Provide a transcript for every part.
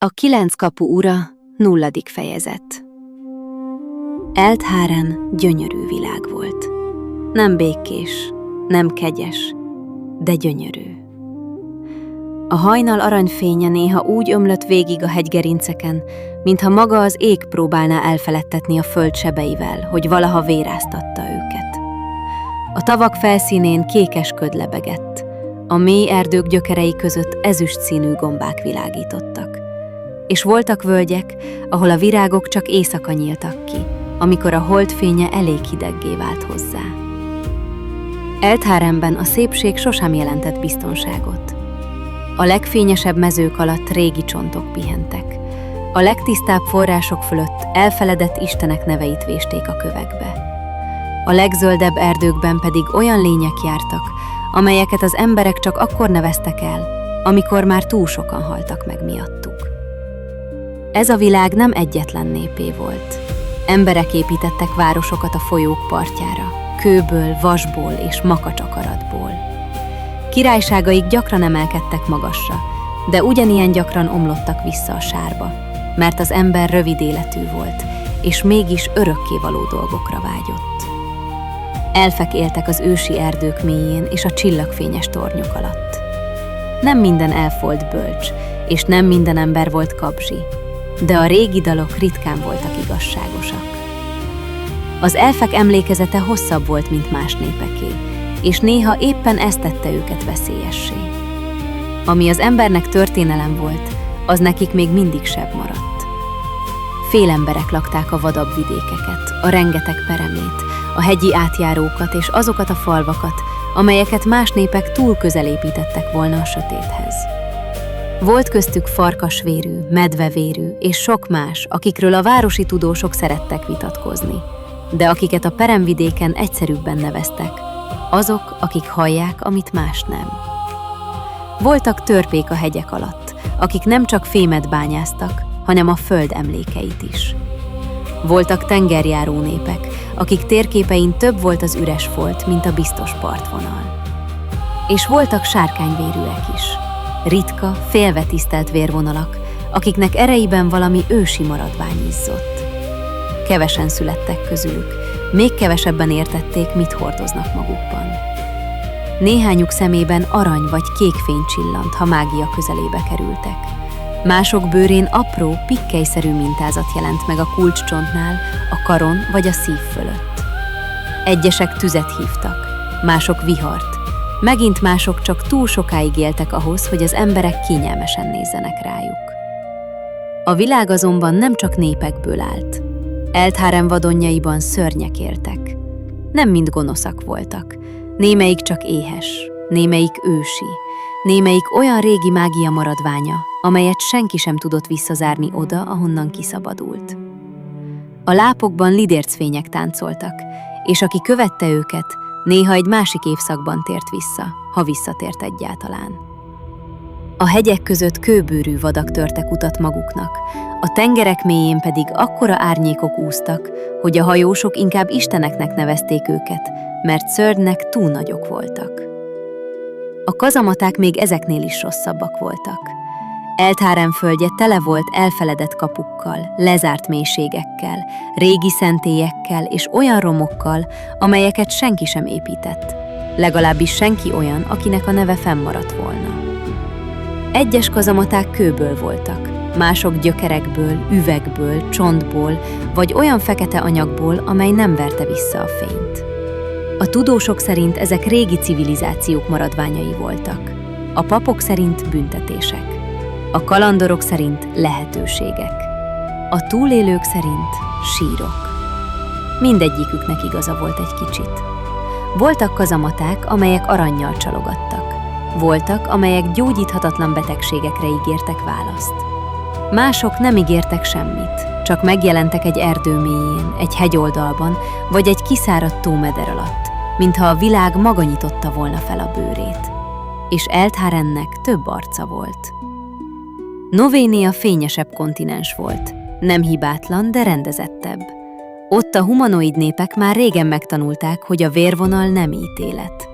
A 9 kapu ura, 0. fejezet. Eldháren gyönyörű világ volt. Nem békés, nem kegyes, de gyönyörű. A hajnal aranyfénye néha úgy ömlött végig a hegygerinceken, mintha maga az ég próbálná elfeledtetni a föld sebeivel, hogy valaha véráztatta őket. A tavak felszínén kékes köd lebegett, a mély erdők gyökerei között ezüst színű gombák világítottak. És voltak völgyek, ahol a virágok csak éjszaka nyíltak ki, amikor a holdfénye elég hideggé vált hozzá. Eldhárenben a szépség sosem jelentett biztonságot. A legfényesebb mezők alatt régi csontok pihentek. A legtisztább források fölött elfeledett istenek neveit vésték a kövekbe. A legzöldebb erdőkben pedig olyan lények jártak, amelyeket az emberek csak akkor neveztek el, amikor már túl sokan haltak meg miattuk. Ez a világ nem egyetlen népé volt. Emberek építettek városokat a folyók partjára, kőből, vasból és makacsakaratból. Királyságaik gyakran emelkedtek magasra, de ugyanilyen gyakran omlottak vissza a sárba, mert az ember rövid életű volt, és mégis örökkévaló dolgokra vágyott. Elfek éltek az ősi erdők mélyén és a csillagfényes tornyok alatt. Nem minden elf volt bölcs, és nem minden ember volt kabzsi, de a régi dalok ritkán voltak igazságosak. Az elfek emlékezete hosszabb volt, mint más népeké, és néha éppen ezt tette őket veszélyessé. Ami az embernek történelem volt, az nekik még mindig sebb maradt. Félemberek lakták a vadabb vidékeket, a rengeteg peremét, a hegyi átjárókat és azokat a falvakat, amelyeket más népek túl közel építettek volna a sötéthez. Volt köztük farkasvérű, medvevérű és sok más, akikről a városi tudósok szerettek vitatkozni, de akiket a peremvidéken egyszerűbben neveztek, azok, akik hallják, amit más nem. Voltak törpék a hegyek alatt, akik nem csak fémet bányáztak, hanem a föld emlékeit is. Voltak tengerjáró népek, akik térképein több volt az üres folt, mint a biztos partvonal. És voltak sárkányvérűek is. Ritka, félve tisztelt vérvonalak, akiknek ereiben valami ősi maradvány izzott. Kevesen születtek közülük, még kevesebben értették, mit hordoznak magukban. Néhányuk szemében arany vagy kék fény csillant, ha mágia közelébe kerültek. Mások bőrén apró, pikkelyszerű mintázat jelent meg a kulcscsontnál, a karon vagy a szív fölött. Egyesek tüzet hívtak, mások vihart, megint mások csak túl sokáig éltek ahhoz, hogy az emberek kényelmesen nézzenek rájuk. A világ azonban nem csak népekből állt. Eldháren vadonjaiban szörnyek éltek. Nem mind gonoszak voltak. Némelyik csak éhes, némelyik ősi, némelyik olyan régi mágia maradványa, amelyet senki sem tudott visszazárni oda, ahonnan kiszabadult. A lápokban lidércfények táncoltak, és aki követte őket, néha egy másik évszakban tért vissza, ha visszatért egyáltalán. A hegyek között kőbőrű vadak törtek utat maguknak, a tengerek mélyén pedig akkora árnyékok úsztak, hogy a hajósok inkább isteneknek nevezték őket, mert szörnynek túl nagyok voltak. A kazamaták még ezeknél is rosszabbak voltak. Eldháren földje tele volt elfeledett kapukkal, lezárt mélységekkel, régi szentélyekkel és olyan romokkal, amelyeket senki sem épített, legalábbis senki olyan, akinek a neve fennmaradt volna. Egyes kazamaták kőből voltak, mások gyökerekből, üvegből, csontból, vagy olyan fekete anyagból, amely nem verte vissza a fényt. A tudósok szerint ezek régi civilizációk maradványai voltak, a papok szerint büntetések, a kalandorok szerint lehetőségek, a túlélők szerint sírok. Mindegyiküknek igaza volt egy kicsit. Voltak kazamaták, amelyek arannyal csalogattak. Voltak, amelyek gyógyíthatatlan betegségekre ígértek választ. Mások nem ígértek semmit, csak megjelentek egy erdő mélyén, egy hegyoldalban, vagy egy kiszáradt tómeder alatt, mintha a világ maga nyitotta volna fel a bőrét. És Eldhárennek több arca volt. Novénia fényesebb kontinens volt, nem hibátlan, de rendezettebb. Ott a humanoid népek már régen megtanulták, hogy a vérvonal nem ítélet.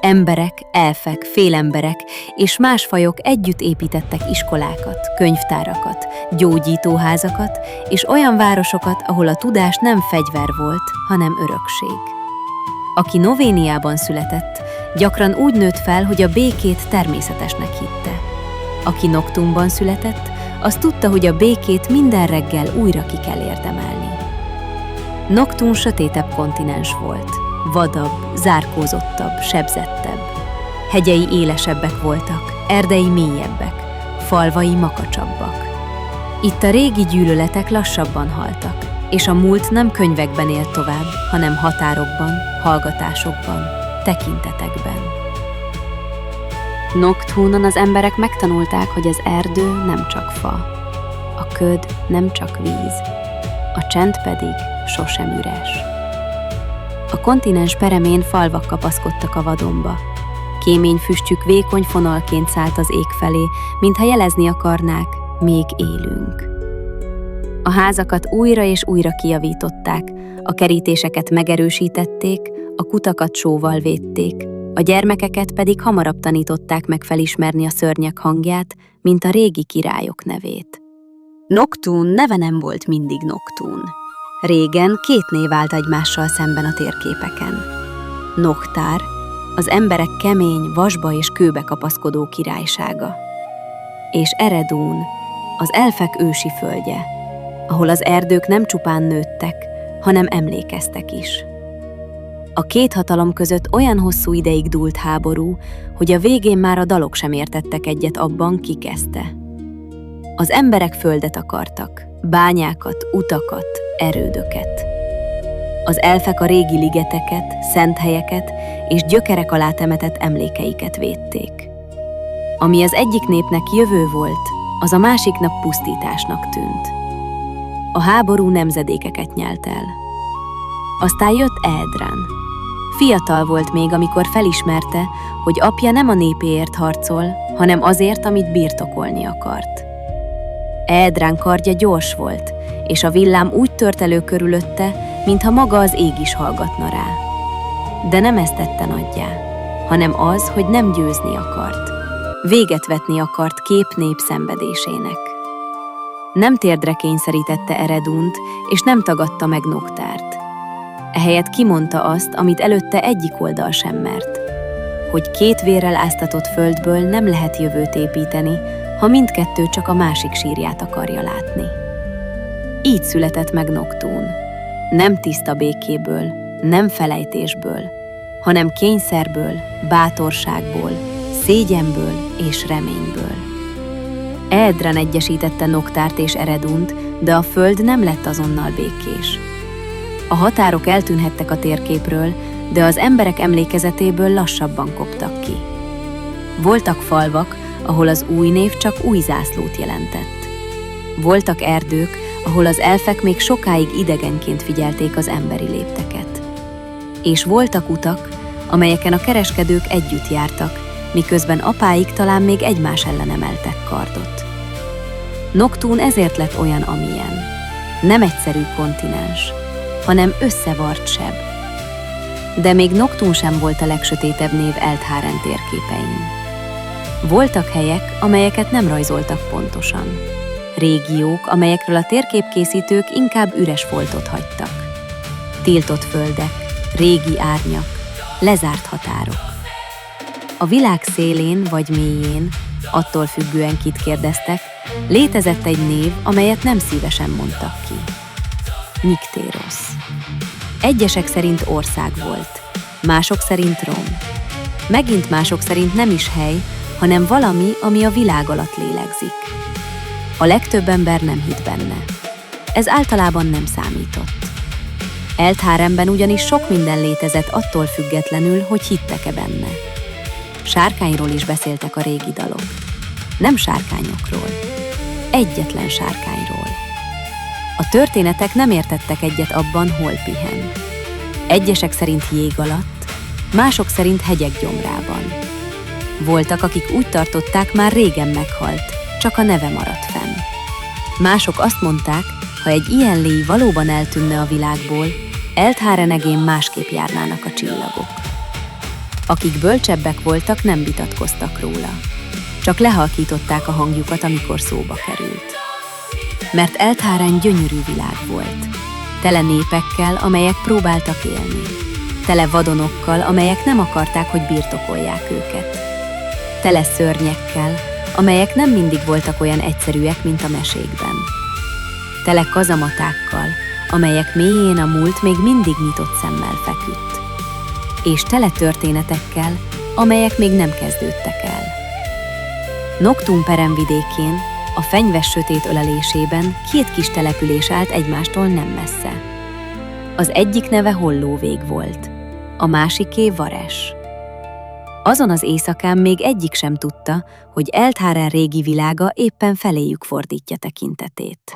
Emberek, elfek, félemberek és más fajok együtt építettek iskolákat, könyvtárakat, gyógyítóházakat és olyan városokat, ahol a tudás nem fegyver volt, hanem örökség. Aki Novéniában született, gyakran úgy nőtt fel, hogy a békét természetesnek hitte. Aki Noktunban született, az tudta, hogy a békét minden reggel újra ki kell érdemelni. Noktun sötétebb kontinens volt, vadabb, zárkózottabb, sebzettebb. Hegyei élesebbek voltak, erdei mélyebbek, falvai makacsabbak. Itt a régi gyűlöletek lassabban haltak, és a múlt nem könyvekben élt tovább, hanem határokban, hallgatásokban, tekintetekben. Noktunon az emberek megtanulták, hogy az erdő nem csak fa, a köd nem csak víz, a csend pedig sosem üres. A kontinens peremén falvak kapaszkodtak a vadonba. Kémény füstjük vékony fonalként szállt az ég felé, mintha jelezni akarnák, még élünk. A házakat újra és újra kijavították, a kerítéseket megerősítették, a kutakat sóval védték, a gyermekeket pedig hamarabb tanították meg felismerni a szörnyek hangját, mint a régi királyok nevét. Noktun neve nem volt mindig Noktun. Régen 2 név állt egymással szemben a térképeken. Noktár, az emberek kemény, vasba és kőbe kapaszkodó királysága. És Eredún, az elfek ősi földje, ahol az erdők nem csupán nőttek, hanem emlékeztek is. A 2 hatalom között olyan hosszú ideig dúlt háború, hogy a végén már a dalok sem értettek egyet abban, ki kezdte. Az emberek földet akartak, bányákat, utakat, erődöket. Az elfek a régi ligeteket, szent helyeket és gyökerek alá temetett emlékeiket védték. Ami az egyik népnek jövő volt, az a másiknak pusztításnak tűnt. A háború nemzedékeket nyelt el. Aztán jött Eredrán. Fiatal volt még, amikor felismerte, hogy apja nem a népéért harcol, hanem azért, amit birtokolni akart. Eredrán kardja gyors volt, és a villám úgy tört elő körülötte, mintha maga az ég is hallgatna rá. De nem ezt tette nagyjá, hanem az, hogy nem győzni akart. Véget vetni akart nép szenvedésének. Nem térdre kényszerítette Eredunt, és nem tagadta meg Noktárt. Ehelyett kimondta azt, amit előtte egyik oldal sem mert, hogy 2 vérrel áztatott földből nem lehet jövőt építeni, ha mindkettő csak a másik sírját akarja látni. Így született meg Noktun. Nem tiszta békéből, nem felejtésből, hanem kényszerből, bátorságból, szégyenből és reményből. Eredrán egyesítette Noktárt és Eredunt, de a föld nem lett azonnal békés. A határok eltűnhettek a térképről, de az emberek emlékezetéből lassabban koptak ki. Voltak falvak, ahol az új név csak új zászlót jelentett. Voltak erdők, ahol az elfek még sokáig idegenként figyelték az emberi lépteket. És voltak utak, amelyeken a kereskedők együtt jártak, miközben apáik talán még egymás ellen emeltek kardot. Noktun ezért lett olyan, amilyen. Nem egyszerű kontinens, hanem összevart seb. De még Noktun sem volt a legsötétebb név Eldhárén térképein. Voltak helyek, amelyeket nem rajzoltak pontosan. Régiók, amelyekről a térképkészítők inkább üres foltot hagytak. Tiltott földek, régi árnyak, lezárt határok. A világ szélén vagy mélyén, attól függően kit kérdeztek, létezett egy név, amelyet nem szívesen mondtak ki. Nyiktérosz. Egyesek szerint ország volt, mások szerint Rom. Megint mások szerint nem is hely, hanem valami, ami a világ alatt lélegzik. A legtöbb ember nem hitt benne. Ez általában nem számított. Eldhárénben ugyanis sok minden létezett attól függetlenül, hogy hittek-e benne. Sárkányról is beszéltek a régi dalok. Nem sárkányokról. Egyetlen sárkányról. A történetek nem értettek egyet abban, hol pihen. Egyesek szerint jég alatt, mások szerint hegyek gyomrában. Voltak, akik úgy tartották, már régen meghalt, csak a neve maradt fenn. Mások azt mondták, ha egy ilyen lény valóban eltűnne a világból, Eldhárénegén másképp járnának a csillagok. Akik bölcsebbek voltak, nem vitatkoztak róla. Csak lehalkították a hangjukat, amikor szóba került. Mert Elthárán gyönyörű világ volt. Tele népekkel, amelyek próbáltak élni. Tele vadonokkal, amelyek nem akarták, hogy birtokolják őket. Tele szörnyekkel, amelyek nem mindig voltak olyan egyszerűek, mint a mesékben. Tele kazamatákkal, amelyek mélyén a múlt még mindig nyitott szemmel feküdt. És tele történetekkel, amelyek még nem kezdődtek el. Noktum peremvidékén, a fenyves sötét ölelésében 2 kis település állt egymástól nem messze. Az egyik neve Hollóvég volt, a másiké Vares. Azon az éjszakán még egyik sem tudta, hogy Elthárán régi világa éppen feléjük fordítja tekintetét.